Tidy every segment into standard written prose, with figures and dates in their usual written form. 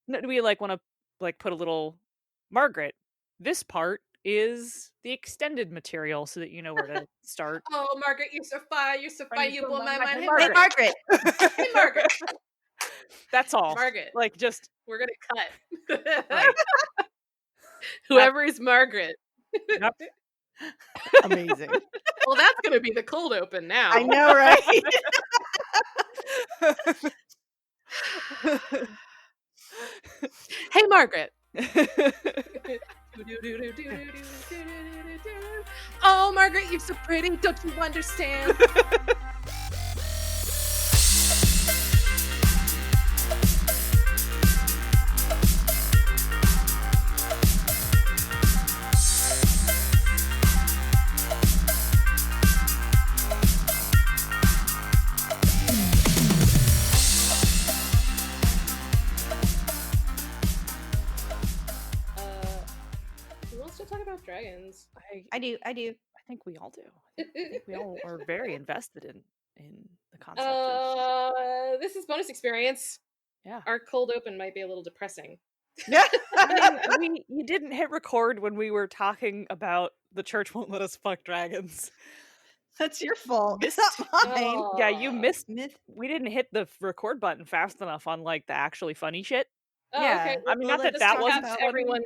No, do we like want to like put a little Margaret? This part is the extended material so that you know where to start. Oh, Margaret, you're so fine. You're so fine. You blow my mind. Hey, Hey, Margaret. Margaret. Hey, Margaret. That's all. Margaret. Like just We're gonna cut. right. Whoever is Margaret. Yep. Amazing. Well, that's gonna be the cold open now. I know, right? Hey, Margaret. Oh, Margaret, you're so pretty. Don't you understand? Who wants to talk about dragons? I do. I think we all do. I think we all are very invested in the concept of This is bonus experience. yeah. Our cold open might be a little depressing. Yeah. I mean, you didn't hit record when we were talking about the church won't let us fuck dragons. That's your fault. It's not mine. Yeah, you missed. Myth. We didn't hit the record button fast enough on like the actually funny shit. Oh, Yeah. okay. I mean, Well, not that let's that talk wasn't about funny. everyone.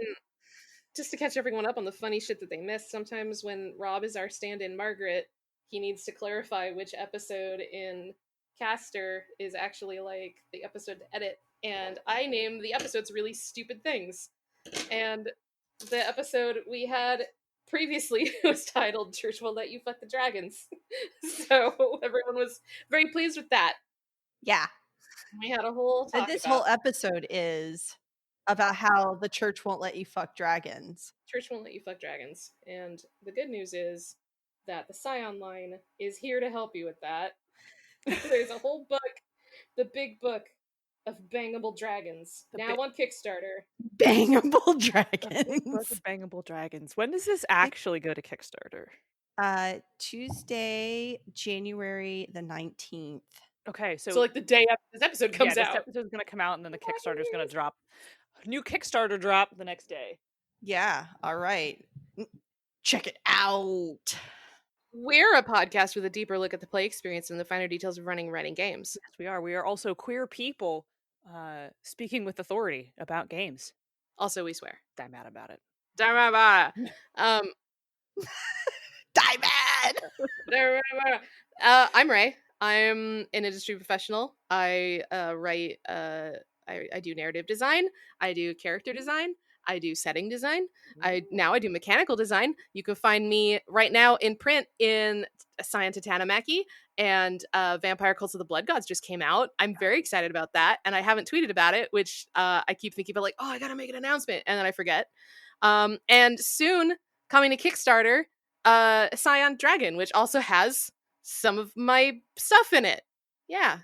Just to catch everyone up on the funny shit that they missed, sometimes when Rob is our stand-in Margaret, he needs to clarify which episode in Caster is actually like the episode to edit. And I name the episodes really stupid things. And the episode we had previously was titled Church Will Let You Fuck the Dragons. So everyone was very pleased with that. Yeah. We had a whole talk And this about whole episode is about how the church won't let you fuck dragons. Church Won't Let You Fuck Dragons. And the good news is that the Scion line is here to help you with that. There's a whole book, the big book of bangable dragons, now on Kickstarter. Bangable Book dragons. of Bangable Dragons. When does this actually go to Kickstarter? Tuesday, January the 19th. Okay, So like the day after this episode comes yeah, out. this episode's gonna come out, and then the Kickstarter's gonna drop. New Kickstarter drop the next day. Yeah. All right. Check it out. We're a podcast with a deeper look at the play experience and the finer details of running and writing games. Yes, we are. We are also queer people speaking with authority about games. Also, we swear. Die mad about it. Diamond. I'm Ray. I'm an industry professional. I write. I do narrative design. I do character design. I do setting design. I do mechanical design. You can find me right now in print in Scion Tatanamaki, and Vampire Cults of the Blood Gods just came out. I'm very excited about that, and I haven't tweeted about it, which I keep thinking about, like, oh, I gotta make an announcement, and then I forget. And soon coming to Kickstarter, Scion Dragon, which also has some of my stuff in it. Yeah,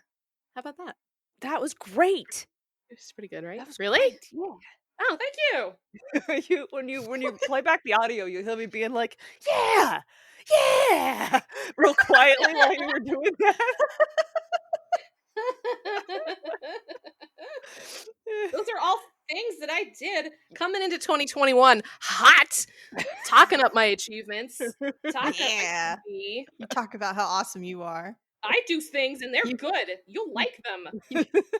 how about that? That was great. It's pretty good, right? That was really great. Oh, thank you. when you play back the audio, you hear me being like, yeah, real quietly while you were doing that. Those are all things that I did coming into 2021 hot, talking up my achievements. Yeah. You talk about how awesome you are. I do things and they're good. You'll like them.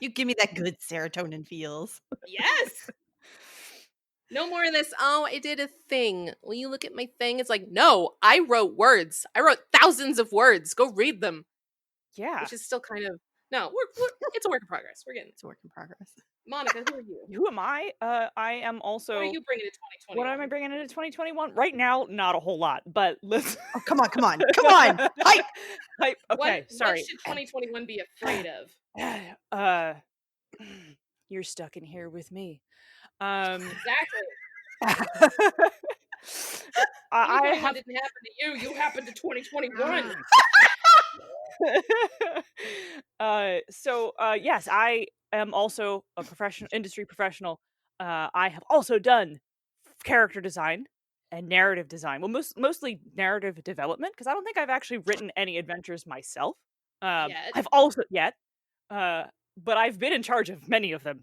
You give me that good serotonin feels. Yes. No more of this, oh, I did a thing. Will you look at my thing? It's like, no, I wrote words. I wrote thousands of words. Go read them. Yeah. Which is still kind of, no, it's a work in progress. It's a work in progress. Monica, who are you? Who am I? I am also... What are you bringing to 2021? What am I bringing into 2021? Right now, not a whole lot, but let's... Oh, come on. Hype! Okay, sorry. What should 2021 be afraid of? You're stuck in here with me. Exactly. I have... didn't happen to you. You happened to 2021. Yes, I am also a industry professional. I have also done character design and narrative design. Well, mostly narrative development, because I don't think I've actually written any adventures myself. I've also but I've been in charge of many of them.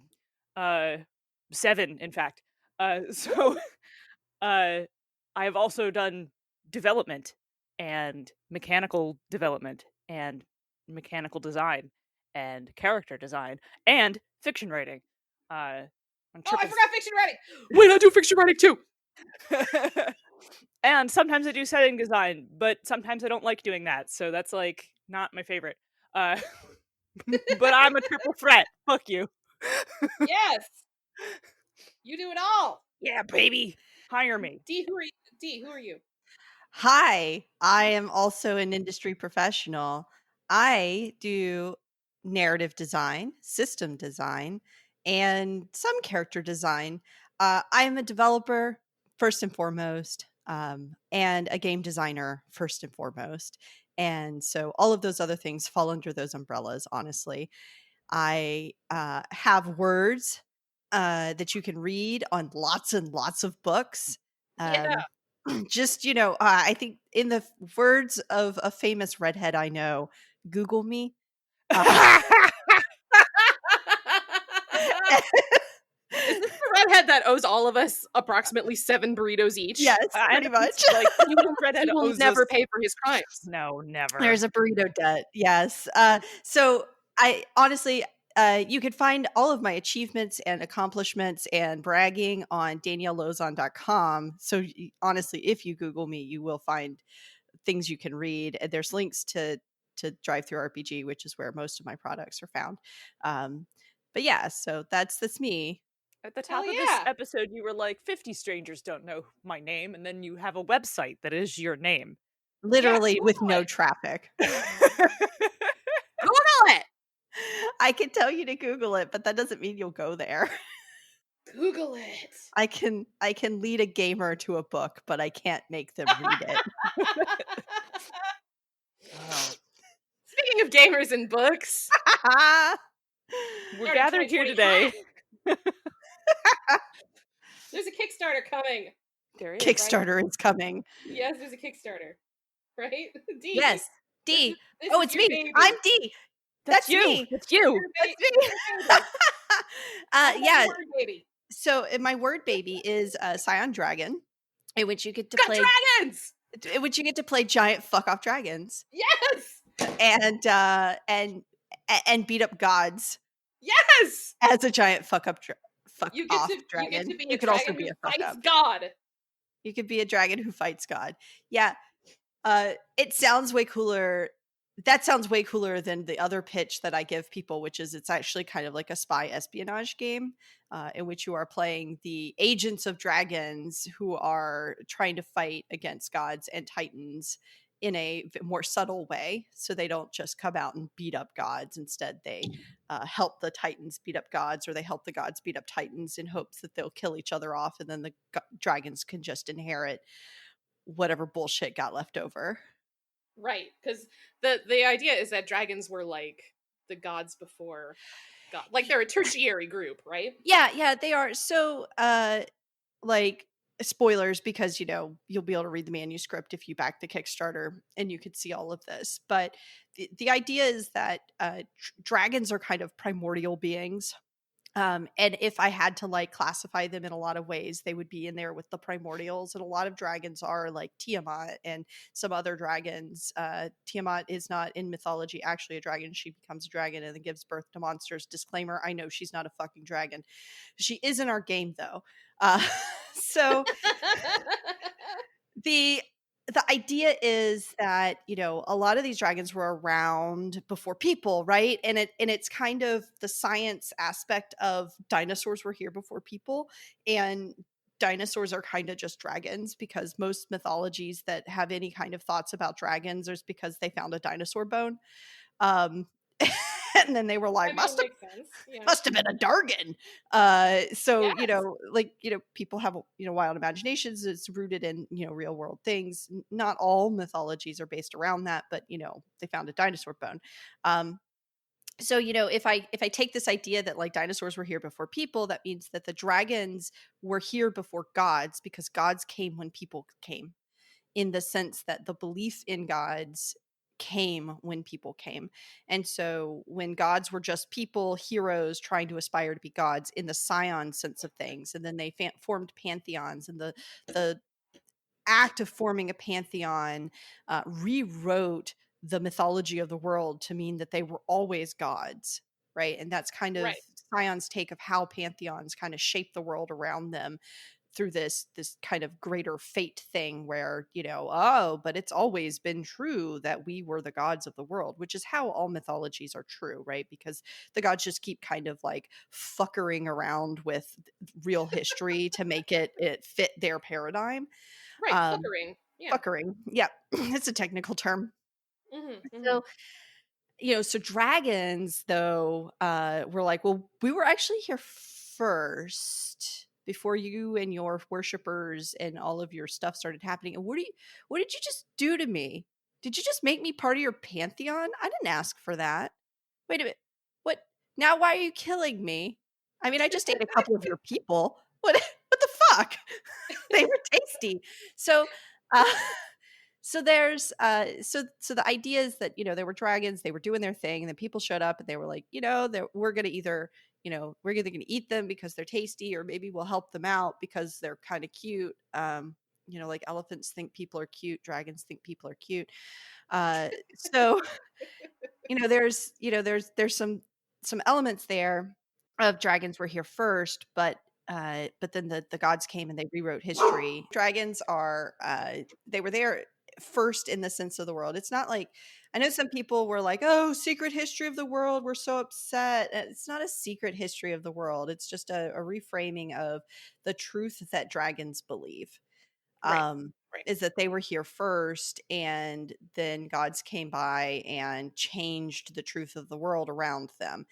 7, in fact. So I have also done development and mechanical development and mechanical design and character design and fiction writing. On Oh, I triple forgot fiction writing. Wait, I do fiction writing too. And sometimes I do setting design, but sometimes I don't like doing that, so that's like not my favorite. Uh, but I'm a triple threat. Fuck you. Yes, you do it all. Yeah, baby. Hire me. D, who are you? D, who are you? Hi, I am also an industry professional. I do narrative design, system design, and some character design. I am a developer, first and foremost, and a game designer, first and foremost. And so all of those other things fall under those umbrellas, honestly. I have words that you can read on lots and lots of books. Yeah. Just, I think in the words of a famous redhead I know, Google me. Is this the redhead that owes all of us approximately 7 burritos each? Yes, And pretty a much. pizza, like He will, redhead he will owes never us- pay for his crimes. No, never. There's a burrito debt. Yes. So I honestly, you could find all of my achievements and accomplishments and bragging on daniellelauzon.com. So honestly, if you Google me, you will find things you can read. And there's links to Drive Through RPG, which is where most of my products are found. But yeah, so that's me. At the Hell top of yeah. this episode, you were like, 50 strangers don't know my name, and then you have a website that is your name. Literally Google with no it. traffic. Google it. I can tell you to Google it, but that doesn't mean you'll go there. Google it. I can lead a gamer to a book, but I can't make them read it. Wow. Speaking of gamers and books, We're Started gathered here 2020 today. there's a Kickstarter coming. There is. Kickstarter is coming. Yes, there's a Kickstarter. Right? D. Yes. D. This Oh, is it's your me. baby. I'm D. That's you. me. That's you. Your That's ba- me. your baby. Talk about Yeah. your word baby. So my word baby is Scion Dragon, in which you get to Got play dragons. in which you get to play giant fuck off dragons Yes. and beat up gods Yes. as a giant fuck You off get to dragon. be You a could also dragon be who a fuck fights up. God. You could be a dragon who fights God. Yeah. It sounds way cooler. That sounds way cooler than the other pitch that I give people, which is it's actually kind of like a spy espionage game in which you are playing the agents of dragons who are trying to fight against gods and titans in a more subtle way. So they don't just come out and beat up gods. Instead, they help the titans beat up gods, or they help the gods beat up titans in hopes that they'll kill each other off, and then the dragons can just inherit whatever bullshit got left over. Right, because the idea is that dragons were like the gods before God, like they're a tertiary group, right? Yeah, they are. So like spoilers, because you'll be able to read the manuscript if you back the Kickstarter and you could see all of this. But the idea is that dragons are kind of primordial beings. And if I had to like classify them in a lot of ways, they would be in there with the primordials. And a lot of dragons are like Tiamat and some other dragons. Tiamat is not in mythology actually a dragon. She becomes a dragon and then gives birth to monsters. Disclaimer, I know she's not a fucking dragon. She is in our game though. So the idea is that a lot of these dragons were around before people, right? And it's kind of the science aspect of dinosaurs were here before people, and dinosaurs are kind of just dragons, because most mythologies that have any kind of thoughts about dragons is because they found a dinosaur bone. And then they were like, I mean, it makes sense. Yeah. must have been a Dargan. So Yes. people have wild imaginations. It's rooted in real world things. Not all mythologies are based around that, but they found a dinosaur bone. So if I take this idea that like dinosaurs were here before people, that means that the dragons were here before gods, because gods came when people came, in the sense that the belief in gods came when people came. And so when gods were just people, heroes trying to aspire to be gods in the Scion sense of things, and then they formed pantheons, and the act of forming a pantheon rewrote the mythology of the world to mean that they were always gods, right? And that's kind of Right. Scion's take of how pantheons kind of shape the world around them through this kind of greater fate thing where, oh, but it's always been true that we were the gods of the world, which is how all mythologies are true, right? Because the gods just keep kind of like fuckering around with real history to make it fit their paradigm. Right. Fuckering. Yeah. Fuckering. Yeah. It's a technical term. Mm-hmm. So, so dragons, though, were like, well, we were actually here first before you and your worshippers and all of your stuff started happening. And what did you just do to me? Did you just make me part of your pantheon? I didn't ask for that. Wait a minute. What? Now why are you killing me? I mean, I just ate a couple of your people. What the fuck? They were tasty. So, uh, so there's so the idea is that there were dragons, they were doing their thing, and then people showed up and they were like, we're gonna either we're either gonna eat them because they're tasty, or maybe we'll help them out because they're kind of cute. Like elephants think people are cute, dragons think people are cute. So there's some elements there of dragons were here first, but then the gods came and they rewrote history. Dragons are they were there first in the sense of the world. It's not like, I know some people were like, oh, secret history of the world, we're so upset. It's not a secret history of the world. It's just a reframing of the truth that dragons believe. Right. Is that they were here first, and then gods came by and changed the truth of the world around them.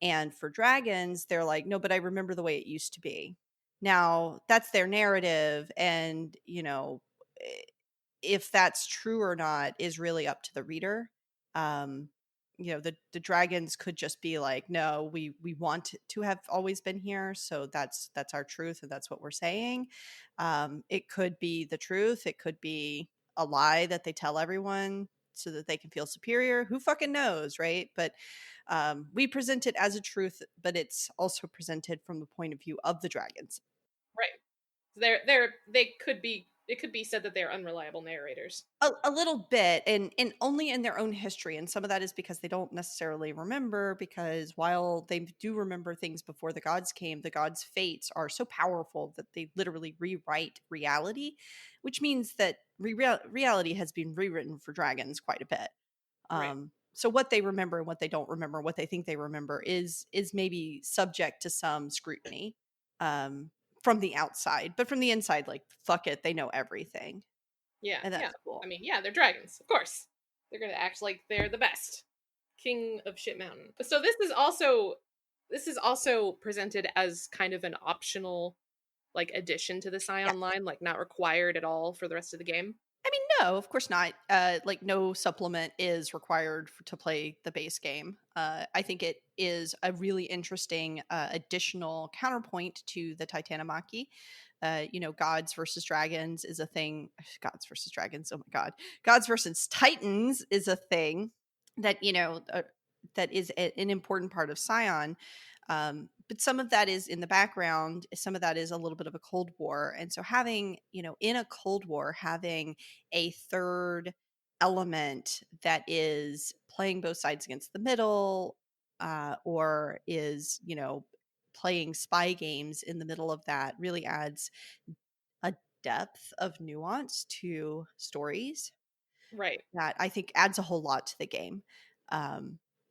And for dragons, they're like, no, but I remember the way it used to be. Now, that's their narrative, and if that's true or not is really up to the reader. The dragons could just be like, no, we want to have always been here, so that's our truth, and that's what we're saying. It could be the truth, it could be a lie that they tell everyone so that they can feel superior. Who fucking knows, right? But we present it as a truth, but it's also presented from the point of view of the dragons. Right. It could be said that they're unreliable narrators. A little bit, and only in their own history, and some of that is because they don't necessarily remember, because while they do remember things before the gods came, the gods' fates are so powerful that they literally rewrite reality, which means that reality has been rewritten for dragons quite a bit. Right. So what they remember and what they don't remember, what they think they remember, is maybe subject to some scrutiny from the outside, but from the inside, like, fuck it, they know everything. Yeah. And Yeah. that's cool. I mean, yeah, they're dragons, of course. They're gonna act like they're the best. King of Shit Mountain. So this is also presented as kind of an optional like addition to the Scion line, like not required at all for the rest of the game. I mean, no, of course not. Like, no supplement is required to play the base game. I think it is a really interesting additional counterpoint to the Titanomachy. Gods versus dragons is a thing. Gods versus dragons. Oh my god, gods versus titans is a thing that that is an important part of Scion. But some of that is in the background. Some of that is a little bit of a Cold War, and so having in a Cold War, having a third element that is playing both sides against the middle, or is playing spy games in the middle of that, really adds a depth of nuance to stories Right. that I think adds a whole lot to the game.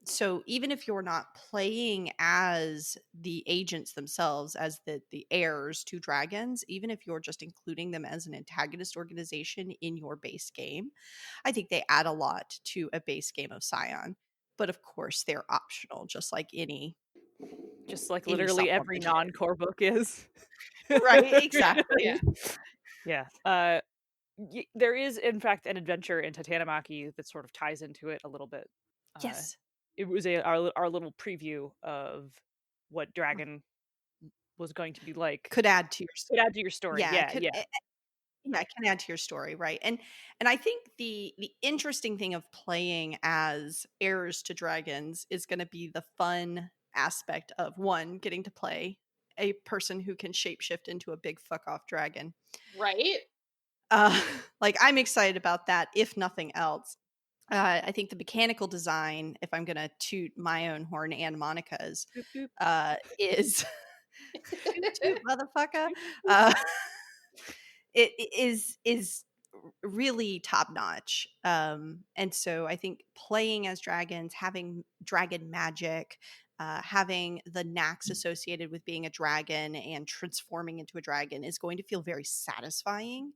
So even if you're not playing as the agents themselves, as the heirs to dragons, even if you're just including them as an antagonist organization in your base game, I think they add a lot to a base game of Scion. But of course, they're optional, just like any literally every supplement. non-core book is. Right, exactly. Yeah. There is, in fact, an adventure in Titanomachy that sort of ties into it a little bit. Yes. It was our little preview of what Dragon was going to be like. Could add to your story. Could add to your story. Yeah. Yeah, it can add to your story, right? And I think the interesting thing of playing as heirs to dragons is going to be the fun aspect of one getting to play a person who can shapeshift into a big fuck off dragon. Right? Uh, like I'm excited about that, if nothing else. I think the mechanical design, if I'm going to toot my own horn and Monica's, Boop, boop. is toot toot motherfucker. Uh, it is really top notch. And so I think playing as dragons, having dragon magic, having the knacks associated with being a dragon and transforming into a dragon is going to feel very satisfying.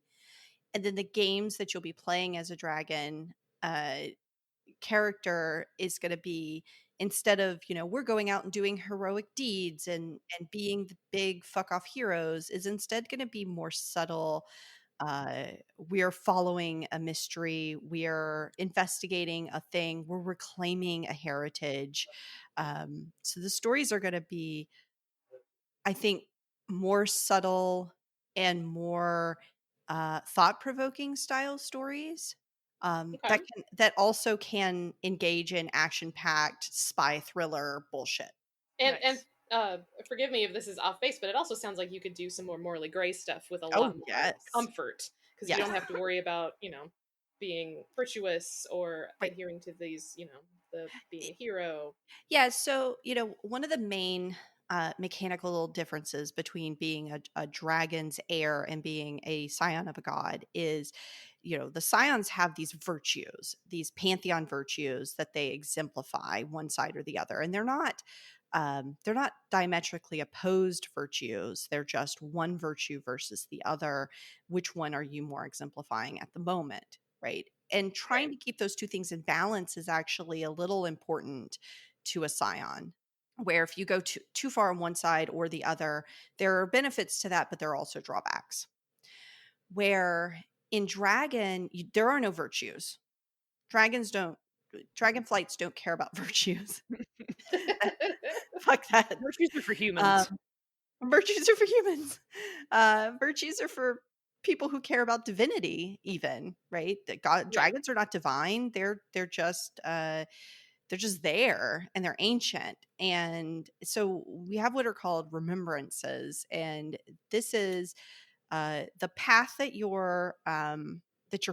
And then the games that you'll be playing as a dragon character is going to be, instead of, we're going out and doing heroic deeds and being the big fuck off heroes, is instead going to be more subtle. We're following a mystery, we're investigating a thing, we're reclaiming a heritage. So the stories are going to be, I think, more subtle and more thought-provoking style stories, Okay. that also can engage in action-packed spy thriller bullshit. And Nice. forgive me if this is off base, but it also sounds like you could do some more morally gray stuff with a Oh lot more yes, comfort because you yes, don't have to worry about being virtuous or right. adhering to these the being a hero. Yeah, so one of the main mechanical differences between being a dragon's heir and being a scion of a god is, the scions have these virtues, these pantheon virtues that they exemplify one side or the other, and they're not diametrically opposed virtues. They're just one virtue versus the other. Which one are you more exemplifying at the moment, right? And trying Right. to keep those two things in balance is actually a little important to a scion, where if you go too far on one side or the other, there are benefits to that, but there are also drawbacks. Where in dragon, there are no virtues. Dragonflights don't care about virtues. Fuck that. Virtues are for Um, humans. virtues are for humans. Virtues are for people who care about divinity, even, right? That Yeah. dragons are not divine. They're just there, and they're ancient. And so we have what are called remembrances, and this is the path that your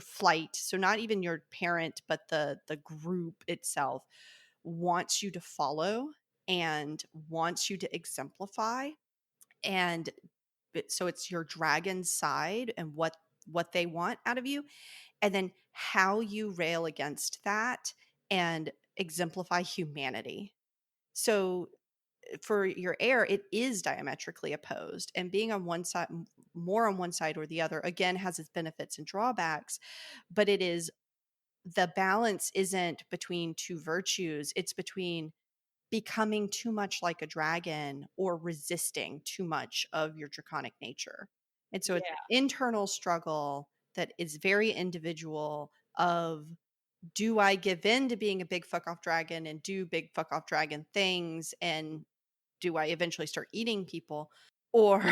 flight, so not even your parent but the group itself, wants you to follow and wants you to exemplify. And so it's your dragon side and what they want out of you, and then how you rail against that and exemplify humanity. So for your heir, it is diametrically opposed, and being on one side, more on one side or the other, again, has its benefits and drawbacks. But the balance isn't between two virtues, it's between becoming too much like a dragon or resisting too much of your draconic nature. And so it's an Yeah. internal struggle that is very individual of, do I give in to being a big fuck off dragon and do big fuck off dragon things, and do I eventually start eating people, or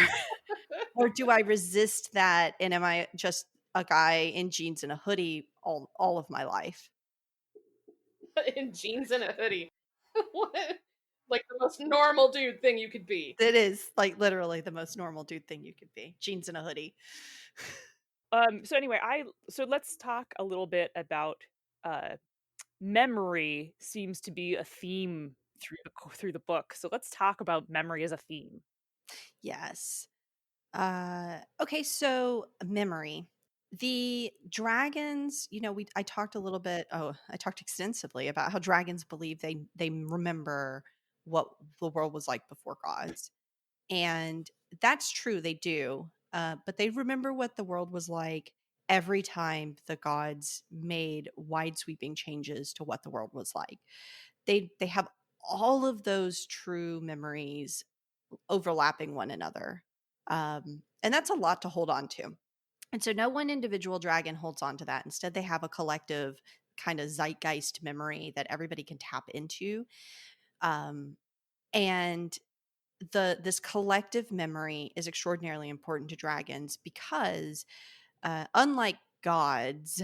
or do I resist that and am I just a guy in jeans and a hoodie all of my life? In jeans and a hoodie. What? Like the most normal dude thing you could be. It is like literally the most normal dude thing you could be. Jeans and a hoodie. So anyway, so let's talk a little bit about uh memory seems to be a theme through the book. So let's talk about memory as a theme. Yes. Okay, so memory. The dragons, I talked extensively about how dragons believe they remember what the world was like before gods. And that's true, they do. But they remember what the world was like every time the gods made wide sweeping changes to what the world was like. They have all of those true memories overlapping one another. And that's a lot to hold on to. And so no one individual dragon holds on to that. Instead, they have a collective kind of zeitgeist memory that everybody can tap into. Um, and this collective memory is extraordinarily important to dragons because unlike gods,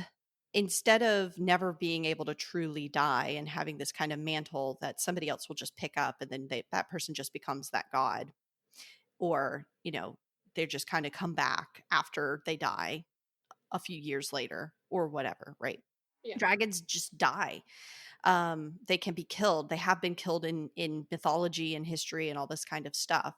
instead of never being able to truly die and having this kind of mantle that somebody else will just pick up and then that person just becomes that god, or, they just kind of come back after they die a few years later or whatever, right? Yeah. Dragons just die. They can be killed. They have been killed in mythology and history and all this kind of stuff.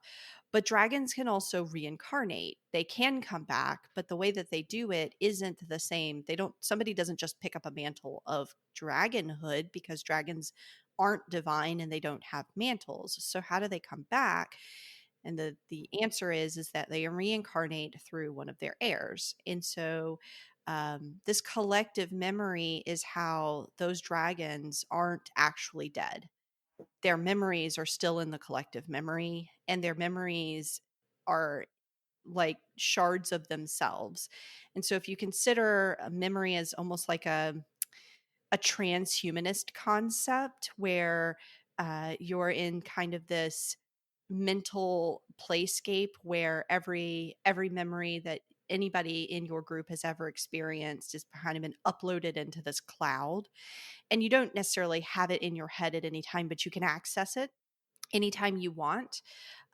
But dragons can also reincarnate. They can come back, but the way that they do it isn't the same. Somebody doesn't just pick up a mantle of dragonhood, because dragons aren't divine and they don't have mantles. So how do they come back? And the answer is that they reincarnate through one of their heirs. And so this collective memory is how those dragons aren't actually dead. Their memories are still in the collective memory, and their memories are like shards of themselves. And so if you consider a memory as almost like a transhumanist concept, where you're in kind of this mental playscape where every memory that anybody in your group has ever experienced is kind of been uploaded into this cloud, and you don't necessarily have it in your head at any time, but you can access it anytime you want.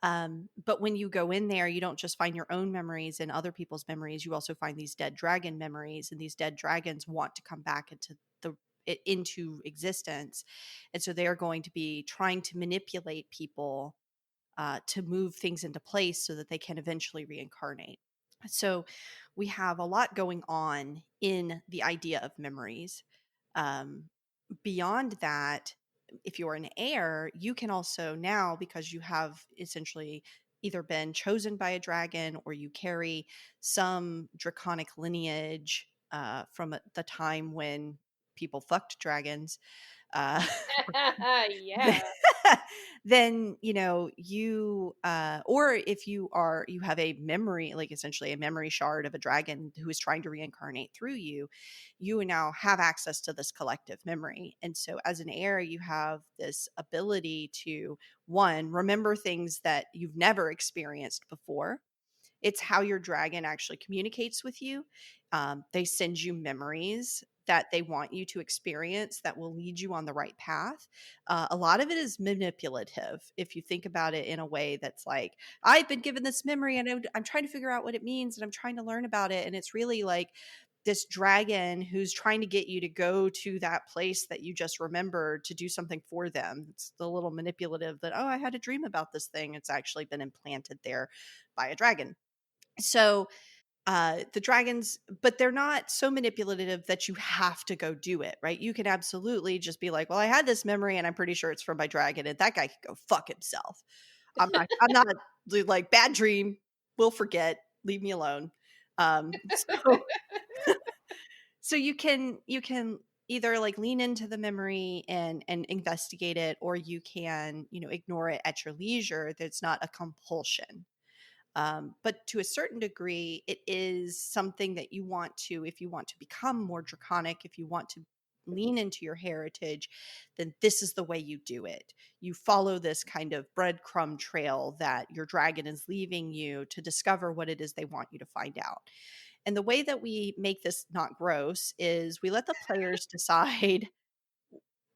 But when you go in there, you don't just find your own memories and other people's memories. You also find these dead dragon memories, and these dead dragons want to come back into existence. And so they are going to be trying to manipulate people to move things into place so that they can eventually reincarnate. So we have a lot going on in the idea of memories. Um, Beyond that, if you're an heir, you can also now, because you have essentially either been chosen by a dragon or you carry some draconic lineage from the time when people fucked dragons. Uh, Yeah. then you or if you have a memory, like essentially a memory shard of a dragon who is trying to reincarnate through you, you now have access to this collective memory. And so as an heir, you have this ability to, one, remember things that you've never experienced before. It's how your dragon actually communicates with you. They send you memories that they want you to experience that will lead you on the right path. A lot of it is manipulative, if you think about it in a way that's like, I've been given this memory and I'm trying to figure out what it means and I'm trying to learn about it. And it's really like this dragon who's trying to get you to go to that place that you just remembered to do something for them. It's the little manipulative that, oh, I had a dream about this thing. It's actually been implanted there by a dragon. So the dragons, but they're not so manipulative that you have to go do it, right? You can absolutely just be like, well, I had this memory and I'm pretty sure it's from my dragon, and that guy can go fuck himself. I'm not like, bad dream, we'll forget, leave me alone. So so you can either like lean into the memory and investigate it, or you can ignore it at your leisure. That's not a compulsion. But to a certain degree, it is something that you want to, if you want to become more draconic, if you want to lean into your heritage, then this is the way you do it. You follow this kind of breadcrumb trail that your dragon is leaving you to discover what it is they want you to find out. And the way that we make this not gross is we let the players decide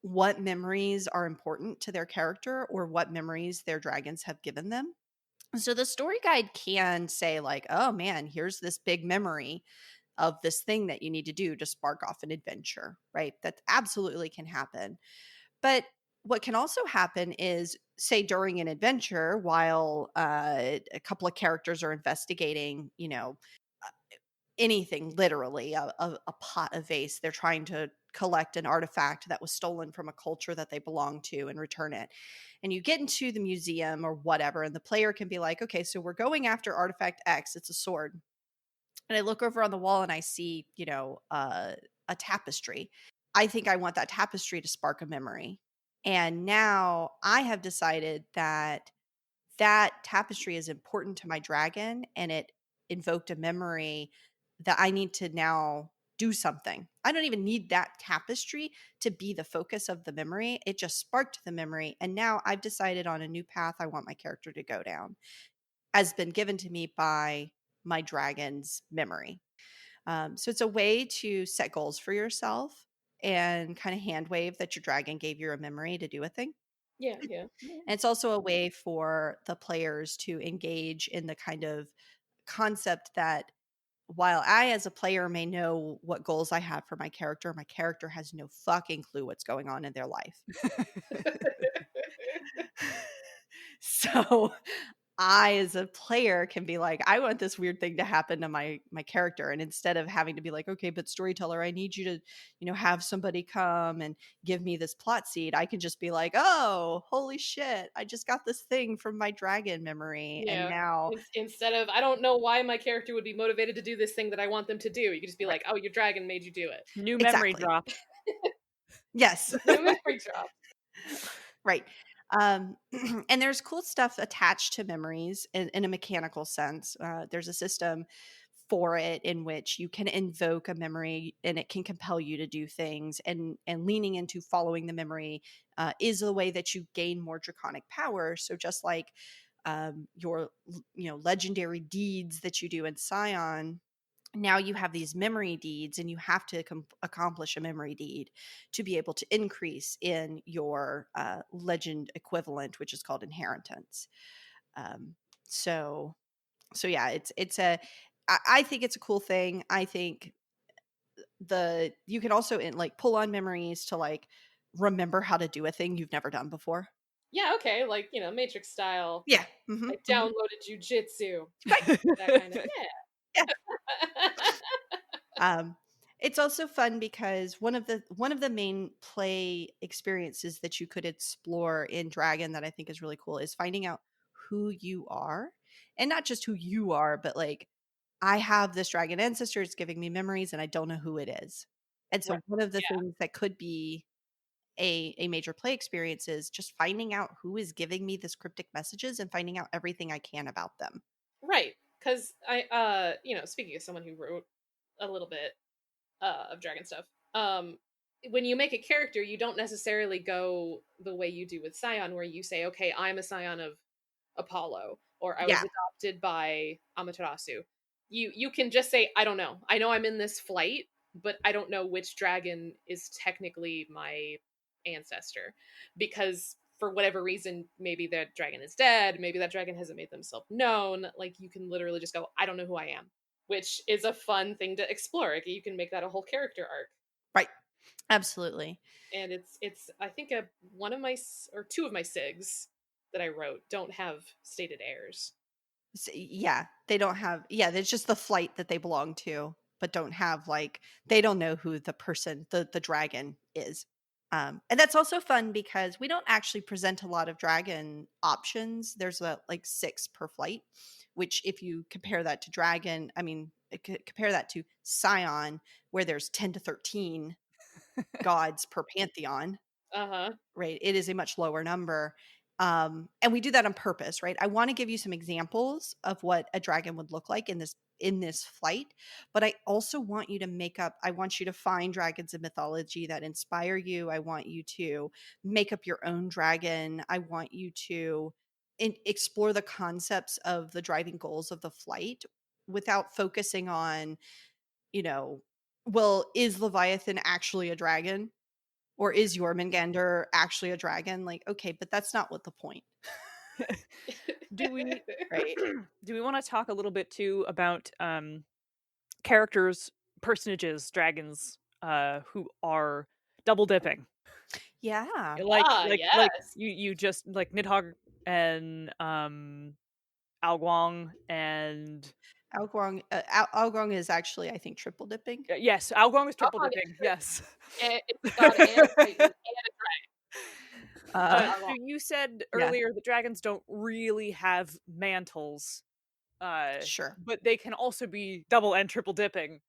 what memories are important to their character or what memories their dragons have given them. So the story guide can say like, oh man, here's this big memory of this thing that you need to do to spark off an adventure, right? That absolutely can happen. But what can also happen is, say during an adventure, while a couple of characters are investigating, anything, literally a pot, a vase, they're trying to collect an artifact that was stolen from a culture that they belong to and return it. And you get into the museum or whatever, and the player can be like, okay, so we're going after artifact X, it's a sword. And I look over on the wall and I see a tapestry. I think I want that tapestry to spark a memory. And now I have decided that tapestry is important to my dragon, and it invoked a memory that I need to now do something. I don't even need that tapestry to be the focus of the memory. It just sparked the memory. And now I've decided on a new path I want my character to go down, has been given to me by my dragon's memory. So it's a way to set goals for yourself and kind of hand wave that your dragon gave you a memory to do a thing. Yeah, yeah. And it's also a way for the players to engage in the kind of concept that while I, as a player, may know what goals I have for my character has no fucking clue what's going on in their life. So I, as a player, can be like, I want this weird thing to happen to my character, and instead of having to be like, okay, but storyteller, I need you to have somebody come and give me this plot seed, I can just be like, oh, holy shit, I just got this thing from my dragon memory, and Yeah. now Instead of, I don't know why my character would be motivated to do this thing that I want them to do, you can just be right, like, oh, your dragon made you do it. New memory exactly, drop. yes. New memory drop. Right. And there's cool stuff attached to memories in a mechanical sense. There's a system for it in which you can invoke a memory and it can compel you to do things, and leaning into following the memory is the way that you gain more draconic power. So just like your legendary deeds that you do in Scion, now you have these memory deeds, and you have to accomplish a memory deed to be able to increase in your legend equivalent, which is called inheritance. um, so yeah, I think it's a cool thing. I think you can also like pull on memories to like remember how to do a thing you've never done before. Yeah, okay, like, Matrix style. Yeah. I Hmm. downloaded jujitsu. Right. That kind of, Yeah. yeah. Um, it's also fun because one of the main play experiences that you could explore in Dragon that I think is really cool is finding out who you are, and not just who you are, but like, I have this dragon ancestor, it's giving me memories and I don't know who it is. And Right. so one of the Yeah. things that could be a major play experience is just finding out who is giving me this cryptic messages and finding out everything I can about them. Right. Because speaking as someone who wrote a little bit of dragon stuff, when you make a character, you don't necessarily go the way you do with Scion, where you say, okay, I'm a Scion of Apollo, or I was Yeah. adopted by Amaterasu. You can just say, I don't know. I know I'm in this flight, but I don't know which dragon is technically my ancestor, because for whatever reason, maybe that dragon is dead, maybe that dragon hasn't made themselves known. Like, you can literally just go, I don't know who I am, which is a fun thing to explore. Like, you can make that a whole character arc. Right. Absolutely. And it's I think one of my or two of my SIGs that I wrote don't have stated heirs. Yeah, they don't have, yeah, it's just the flight that they belong to, but don't have like, they don't know who the person, the dragon is. And that's also fun because we don't actually present a lot of dragon options. There's about like 6 per flight, which if you compare that to dragon, I mean, compare that to Scion, where there's 10 to 13 gods per pantheon. Uh-huh. Right, it is a much lower number. And we do that on purpose, right? I want to give you some examples of what a dragon would look like in this flight, but I also want you to I want you to find dragons in mythology that inspire you. I want you to make up your own dragon. I want you to explore the concepts of the driving goals of the flight without focusing on, well, is Leviathan actually a dragon? Or is Jormungandr actually a dragon? Like, okay, but that's not what the point. Do we Right. do we want to talk a little bit too about characters, personages, dragons who are double dipping? Yeah. Like Yes. you just like Nidhogg and Algwong and Algrong is actually, I think, triple dipping. yes, Algwong is triple Alcon dipping. Yes. it's god and a titan and Uh, a So you said yeah, earlier that dragons don't really have mantles, sure. but they can also be double and triple dipping,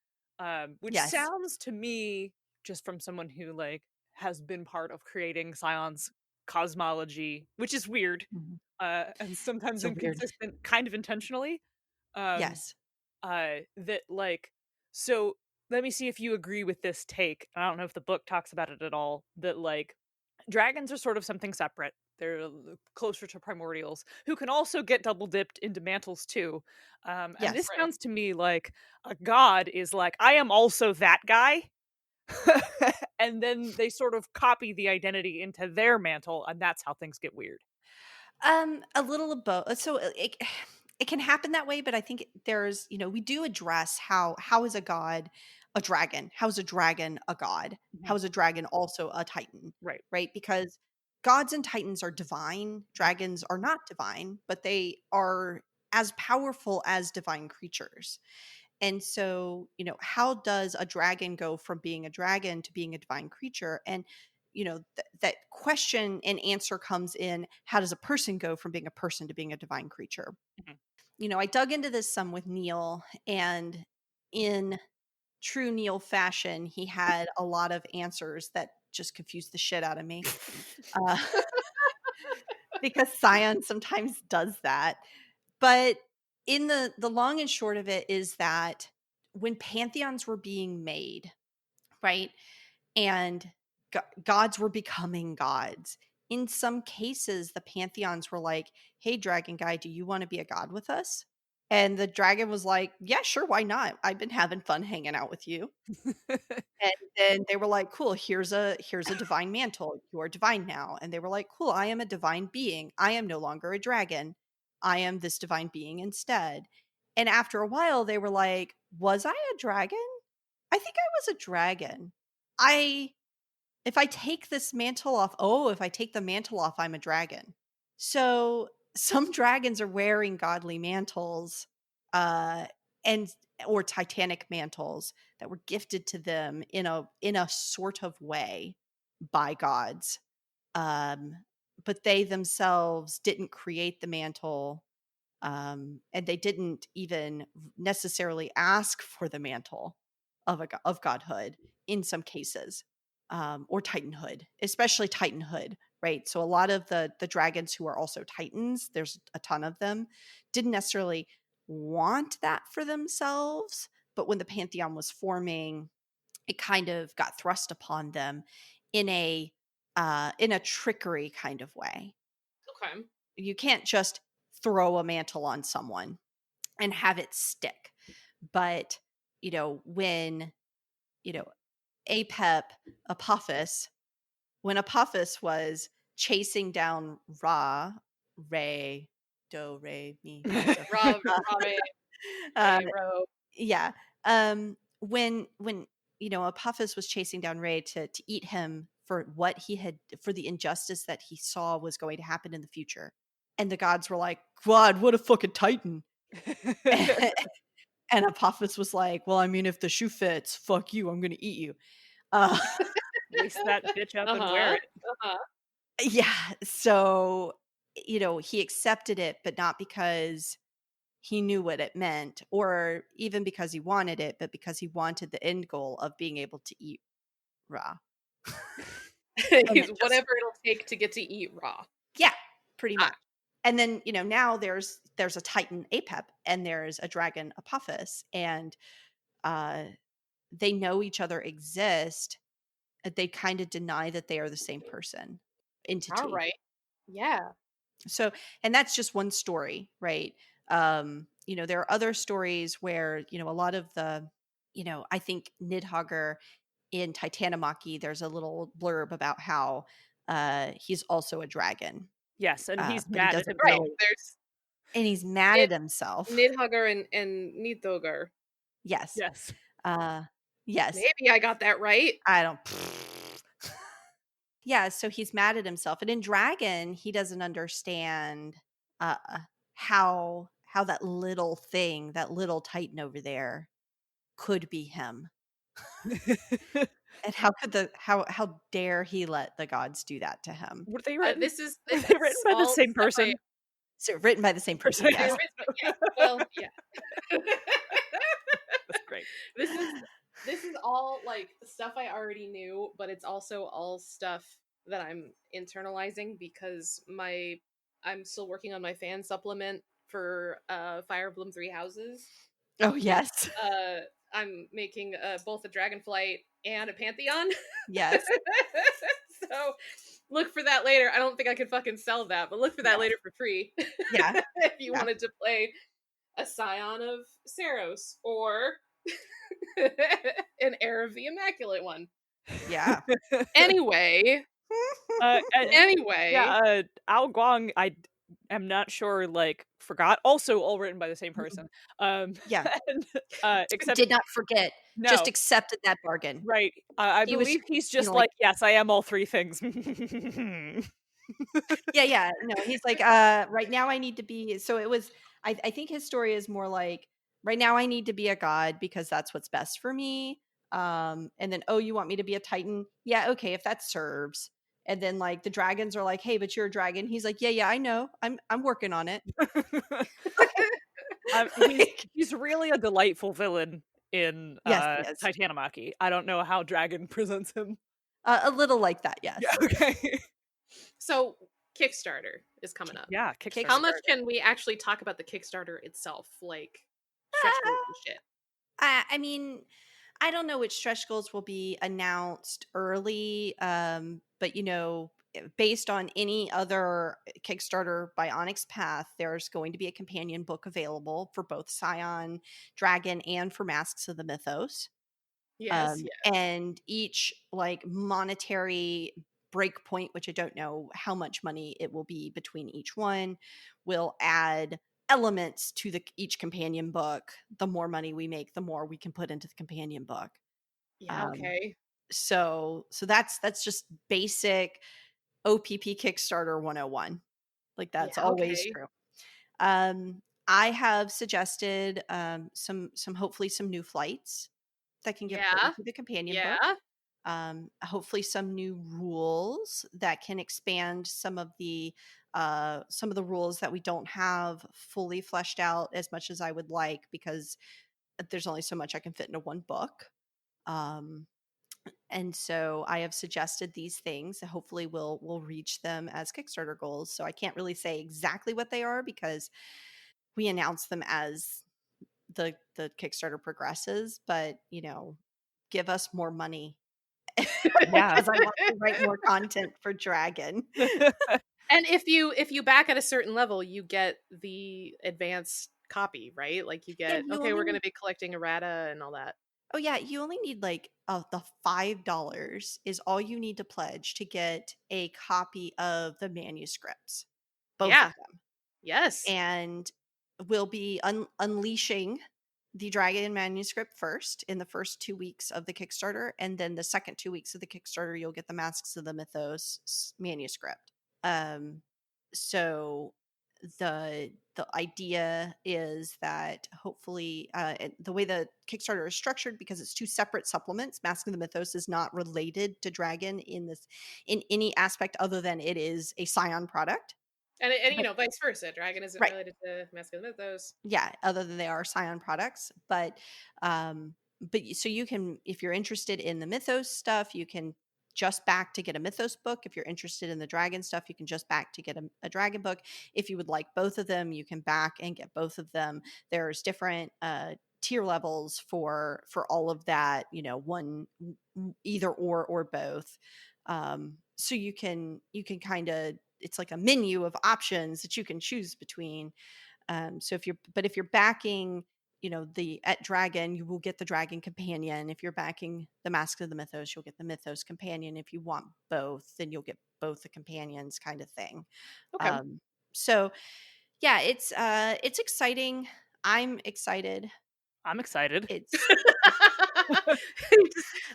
which Yes. sounds to me, just from someone who like has been part of creating Scion's cosmology, which is weird, Mhm. and sometimes So weird. inconsistent, kind of intentionally. Um, Yes. that like, so let me see if you agree with this take. I don't know if the book talks about it at all. That like dragons are sort of something separate. They're closer to primordials, who can also get double dipped into mantles too. And Yes. this Right. sounds to me like a god is like, I am also that guy. And then they sort of copy the identity into their mantle, and that's how things get weird. A little of both. So it can happen that way, but I think there's, we do address how is a god a dragon? How is a dragon a god? How Mhm. is a dragon also a titan? Right. Right? Because gods and titans are divine. Dragons are not divine, but they are as powerful as divine creatures. And so, how does a dragon go from being a dragon to being a divine creature? And, that question and answer comes in, how does a person go from being a person to being a divine creature? Mhm. I dug into this some with Neil, and in true Neil fashion, he had a lot of answers that just confused the shit out of me. Uh, because Scion sometimes does that. But in the long and short of it is that when pantheons were being made, right? And gods were becoming gods. In some cases, the pantheons were like, "Hey, dragon guy, do you want to be a god with us?" And the dragon was like, "Yeah, sure, why not? I've been having fun hanging out with you." And then they were like, "Cool, here's a divine mantle. You are divine now." And they were like, "Cool, I am a divine being. I am no longer a dragon. I am this divine being instead." And after a while, they were like, "Was I a dragon? I think I was a dragon. I if I take this mantle off, if I take the mantle off, I'm a dragon." So some dragons are wearing godly mantles, uh, and or titanic mantles that were gifted to them in a sort of way by gods. Um, but they themselves didn't create the mantle, and they didn't even necessarily ask for the mantle of godhood in some cases, or titanhood, especially titanhood, right? So a lot of the dragons who are also titans, there's a ton of them, didn't necessarily want that for themselves, but when the pantheon was forming, it kind of got thrust upon them in a trickery kind of way. Okay. You can't just throw a mantle on someone and have it stick. But, when, you know, Apep, Apophis, when Apophis was chasing down Ray, Do, Re, Mi, Fa, So. Rob, Robbie, uh, Ro. yeah. When Apophis was chasing down Ray to eat him for the injustice that he saw was going to happen in the future. And the gods were like, "God, what a fucking titan." And Apophis was like, "Well, I mean, if the shoe fits, fuck you, I'm gonna eat you." Uh, Lace that bitch up and wear Uh-huh. it. Uh-huh. yeah. So, he accepted it, but not because he knew what it meant, or even because he wanted it, but because he wanted the end goal of being able to eat Ra. And He's it just, whatever it'll take to get to eat raw. yeah, pretty Ah. much. And then, now there's a Titan Apep and there's a dragon Apophis, and uh they know each other exist. They kind of deny that they are the same person, All entity. right. Yeah. So, and that's just one story, right? There are other stories where, a lot of the, I think Nidhogger in Titanomachy, there's a little blurb about how he's also a dragon. Yes, and he's But he mad at doesn't Right. himself. really, There's and he's mad Nid at himself. Nidhugger and Nidhogger. Yes. Yes. Yes. Maybe I got that right. I don't. Yeah, so he's mad at himself. And in Dragon, he doesn't understand uh how that little thing, that little titan over there could be him. And how could how dare he let the gods do that to him? Were they written? This Were they written is by the all same stuff I person? So written by the same person, they're yes. written, yeah. Well, yeah. That's great. This is all like stuff I already knew, but it's also all stuff that I'm internalizing because I'm still working on my fan supplement for Fire Emblem Three Houses. Oh, yes. I'm making both a Dragonflight and a Pantheon. Yes. So look for that later. I don't think I could fucking sell that, but look for that Yeah. later for free. Yeah. If you Yeah. wanted to play a Scion of Saros or an Heir of the Immaculate one. Yeah. Anyway, And anyway, yeah, Ao Guang, am not sure, like, forgot. Also, all written by the same Mhm. person. Yeah. And, except Did not forget. Just no, accepted that bargain. right. I He was believe just, he's you just know, like, like, yes, I am all three things. yeah. No, he's like, right now I need to be. So it was. I think his story is more like, right now I need to be a god because that's what's best for me. And then, oh, you want me to be a titan? Yeah, okay, if that serves. And then like the dragons are like, hey, but you're a dragon. He's like, yeah, I know. I'm working on it. He's Like, he's really a delightful villain in yes, he is. Titanomachy. I don't know how Dragon presents him. A little like that, Yeah, yes. okay. so Kickstarter is coming up. Yeah, How Kickstarter. much can we actually talk about the Kickstarter itself? Like stretch goals and shit. I mean, I don't know which stretch goals will be announced early, but based on any other Kickstarter by Onyx Path, there's going to be a companion book available for both Scion, Dragon, and for Masks of the Mythos. Yes, yes. And each like monetary breakpoint, which I don't know how much money it will be between each one, will add elements to each companion book. The more money we make, the more we can put into the companion book. Yeah, okay. So that's just basic OPP Kickstarter 101. Like that's Yeah, always okay. true. I have suggested some hopefully some new flights that can get put Yeah. into the companion book. Yeah. Hopefully some new rules that can expand some of the rules that we don't have fully fleshed out as much as I would like, because there's only so much I can fit into one book. And so I have suggested these things. Hopefully we'll reach them as Kickstarter goals. So I can't really say exactly what they are because we announce them as the Kickstarter progresses, but give us more money Yeah. because I want to write more content for Dragon. And if you back at a certain level, you get the advanced copy, right? Like you Yeah, get, you okay, we're only going to be collecting errata and all that. Oh yeah, you only need like the $5 is all you need to pledge to get a copy of the manuscripts, both of Yeah. them, Yes. and we'll be unleashing the Dragon manuscript first in the first 2 weeks of the Kickstarter, and then the second 2 weeks of the Kickstarter, you'll get the Masks of the Mythos manuscript. So the idea is that hopefully the way the Kickstarter is structured, because it's two separate supplements, Mask of the Mythos is not related to Dragon in any aspect other than it is a Scion product. And But vice versa. Dragon isn't right, related to Mask of the Mythos. yeah, other than they are Scion products, um so you can, if you're interested in the Mythos stuff, you can just back to get a Mythos book. If you're interested in the Dragon stuff, you can just back to get a Dragon book. If you would like both of them, you can back and get both of them. There's different tier levels for all of that, one, either or both. So you can kind of, it's like a menu of options that you can choose between. So if you're backing, the at Dragon, you will get the Dragon companion. If you're backing the Mask of the Mythos, you'll get the Mythos companion. If you want both, then you'll get both the companions, kind of thing. Okay. So yeah, it's exciting. I'm excited. I'm excited. It's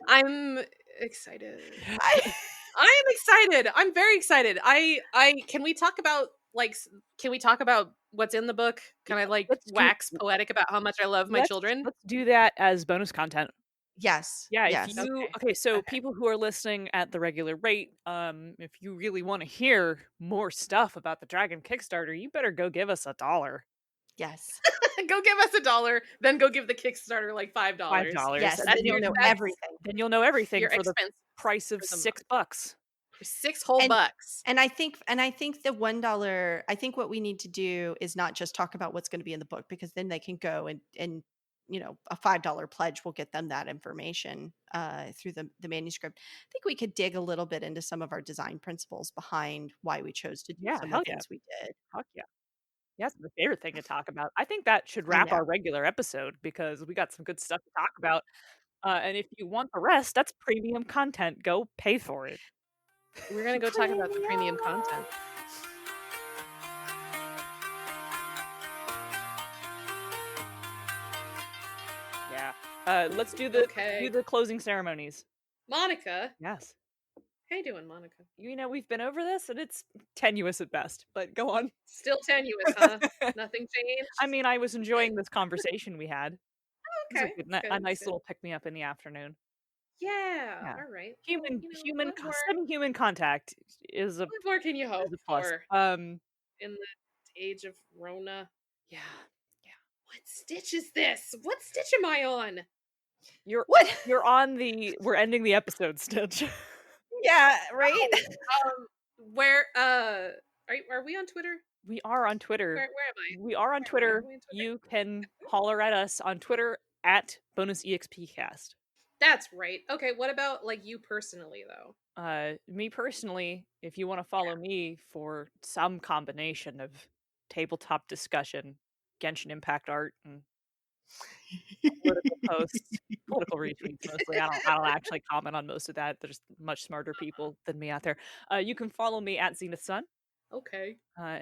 I'm excited. I, I am excited. I'm very excited. I can we talk about can we talk about what's in the book? Can I Let's do wax poetic about how much I love my children? let's do that as bonus content. yes, Yeah, if yes. you Okay. okay, so Okay. people who are listening at the regular rate, if you really want to hear more stuff about the Dragon Kickstarter, you better go give us $1. Yes. Go give us $1, then go give the Kickstarter like $5. $5. Yes, And and That's then you'll your know that's everything. then you'll know everything your for the expense price of for the month. $6. For 6 whole And bucks. And I think the $1, I think what we need to do is not just talk about what's going to be in the book, because then they can go and a $5 pledge will get them that information through the manuscript. I think we could dig a little bit into some of our design principles behind why we chose to do Yeah, some of hell the yeah. things we did. Fuck yeah. Yeah, it's my favorite thing to talk about. I think that should I wrap know. our regular episode because we got some good stuff to talk about. And if you want the rest, that's premium content. Go pay for it. We're gonna go talk about the premium content. Yeah. Let's do the closing ceremonies. Monica. Yes. How you doing, Monica? We've been over this and it's tenuous at best, but go on. Still tenuous, huh? Nothing changed? I mean, I was enjoying this conversation we had. Okay. It was a nice little pick-me-up in the afternoon. Yeah. All right. Semi-human contact is a what more can you hope plus. for in the age of Rona? Yeah. What stitch is this? What stitch am I on? You're on the we're ending the episode stitch. Yeah, right. Where are we on Twitter? We are on Twitter. Where am I? We are on Twitter. You can holler at us on Twitter at bonusexpcast. That's right. Okay, what about like you personally though? Me personally, if you want to follow me for some combination of tabletop discussion, Genshin Impact art, and political posts, political retweets mostly. I don't actually comment on most of that. There's much smarter people than me out there. You can follow me at Zenith Sun. Okay.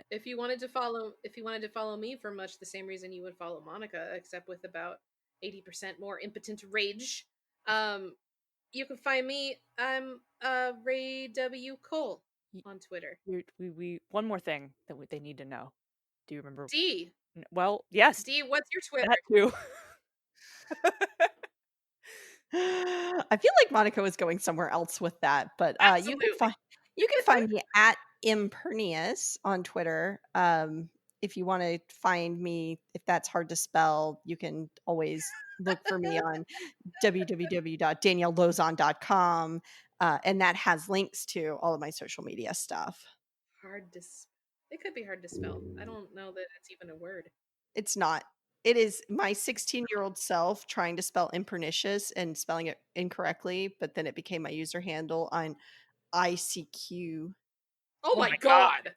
If you wanted to follow me for much the same reason you would follow Monica, except with about 80% more impotent rage, you can find me. I'm Ray W. Cole on Twitter. We one more thing that they need to know. Do you remember? D. Well, yes. D. What's your Twitter? That too. I feel like Monica was going somewhere else with that, but you can find me at Impernius on Twitter. If you want to find me, if that's hard to spell, you can always look for me on www.daniellelauzon.com, and that has links to all of my social media stuff. It could be hard to spell. I don't know that it's even a word. It's not. It is my 16-year-old self trying to spell impernicious and spelling it incorrectly, but then it became my user handle on ICQ. Oh my god.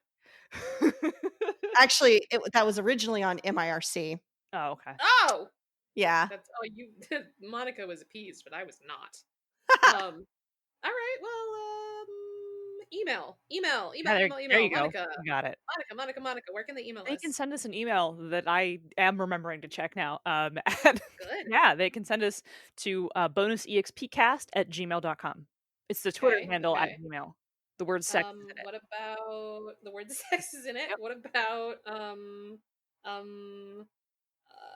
Actually, that was originally on MIRC. Oh, okay. Oh! Yeah. Monica was appeased, but I was not. All right, well, email. There you Monica. Go. You got it. Monica, where can they email us? They can send us an email that I am remembering to check now. Good. Yeah, they can send us to bonusexpcast@gmail.com. It's the Twitter handle at Gmail. The word sex is in it. What about the word sex is in it? Yep. What about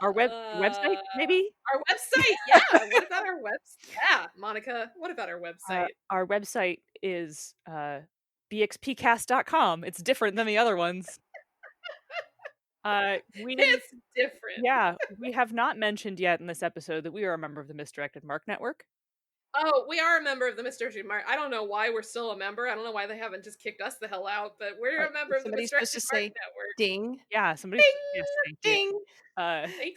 our website, maybe? Our website, yeah. What about our website? Yeah, Monica, what about our website? Our website is bxpcast.com. It's different than the other ones. It's different. Yeah, we have not mentioned yet in this episode that we are a member of the Misdirected Mark Network. Oh, we are a member of the Misdirected Mark. I don't know why we're still a member. I don't know why they haven't just kicked us the hell out, but we're a member of the Misdirected Mark Network. Ding. Yeah, somebody. Ding. Yes, ding. Thank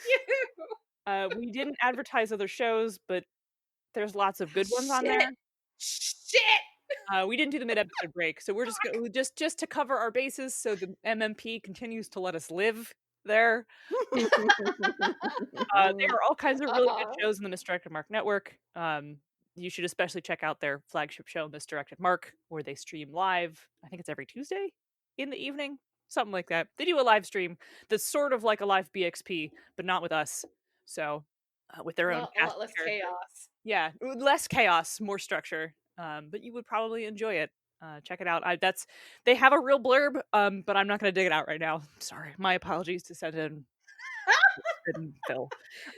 you. We didn't advertise other shows, but there's lots of good ones on there. Shit. We didn't do the mid-episode break, so we're just to cover our bases, so the MMP continues to let us live there. There are all kinds of really good shows in the Misdirected Mark Network. You should especially check out their flagship show, Misdirected Mark, where they stream live. I think it's every Tuesday in the evening, something like that. They do a live stream that's sort of like a live BXP, but not with us. So, with their own a lot less chaos. Yeah, less chaos, more structure. But you would probably enjoy it. Check it out. They have a real blurb, but I'm not going to dig it out right now. Sorry, my apologies to send in Phil.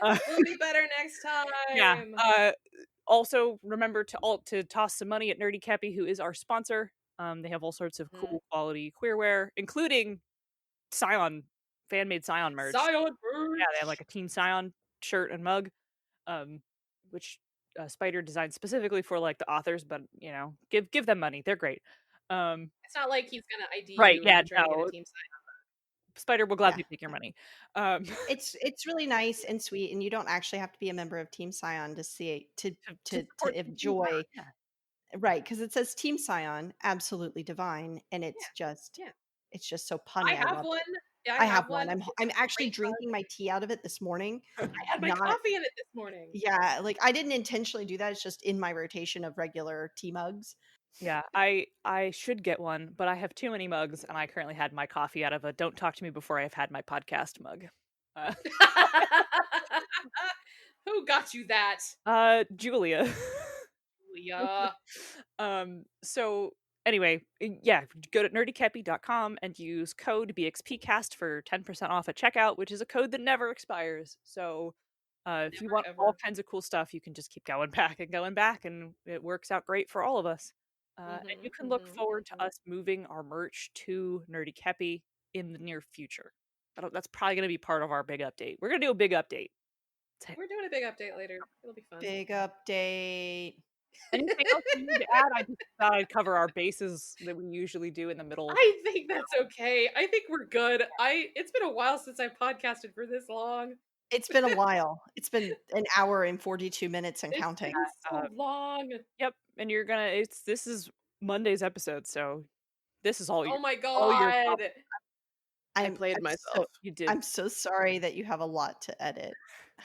We'll be better next time. Yeah. Also, remember to toss some money at Nerdy Cappy, who is our sponsor. They have all sorts of cool quality queerwear, including Scion, fan-made Scion merch. Scion merch! Yeah, they have like a Team Scion shirt and mug, which Spider designed specifically for like the authors, but give them money. They're great. It's not like he's gonna ID right, you yeah, and try to get a Team Scion. Spider will gladly take your money. It's really nice and sweet, and you don't actually have to be a member of Team Scion to see to support the team enjoy. more, yeah. Right, because it says Team Scion, absolutely divine, and it's just Yeah. it's just so I punny. I have love one. it. Yeah, I I have have one. one. It's I'm a actually great mug. drinking my tea out of it this morning. I had my Not coffee in it this morning. Yeah, like I didn't intentionally do that. It's just in my rotation of regular tea mugs. Yeah, I should get one, but I have too many mugs, and I currently had my coffee out of a "Don't talk to me before I've had my podcast" mug. Who got you that? Julia. Leah. So anyway, yeah, go to nerdykepi.com and use code BXPcast for 10% off at checkout, which is a code that never expires. So if you Never, want all ever. kinds of cool stuff, you can just keep going back, and it works out great for all of us. And you can look forward to us moving our merch to Nerdy Kepi in the near future. That's probably going to be part of our big update. We're going to do a big update. We're doing a big update later. It'll be fun. Big update. Anything else you need to add? I just thought I'd cover our bases that we usually do in the middle. I think that's okay. I think we're good. It's been a while since I've podcasted for this long. It's been a while. It's been an hour and 42 minutes and counting. It's been so long. Yep, and this is Monday's episode, so this is all Oh my all your god. I played I'm myself. you did. I'm so sorry that you have a lot to edit.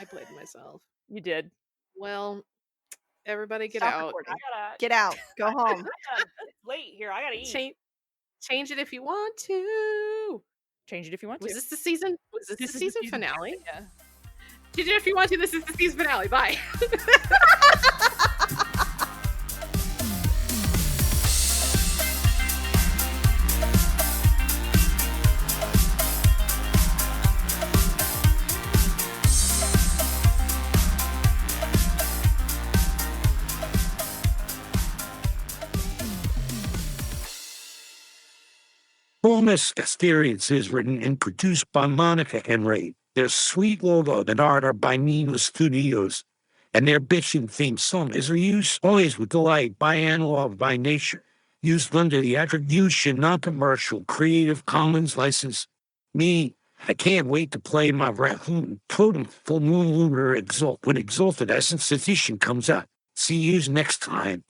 I played myself. You did. Well, everybody get Stop out. recording. Get out. Go home. It's late here. I gotta eat. Change it if you want to. Change it if you want to. Was this the season? Was this This the is the season season finale? Yeah. Change it if you want to. This is the season finale. Bye. Bonus Experience is written and produced by Monica and Ray. Their sweet logo and art are by Nina Studios. And their bitchin' theme song is reused always with delight by Analog by Nature. Used under the attribution non-commercial Creative Commons license. Me, I can't wait to play my Raccoon Totem Full Moon Lunar Exalt when Exalted Essence Edition comes out. See yous next time.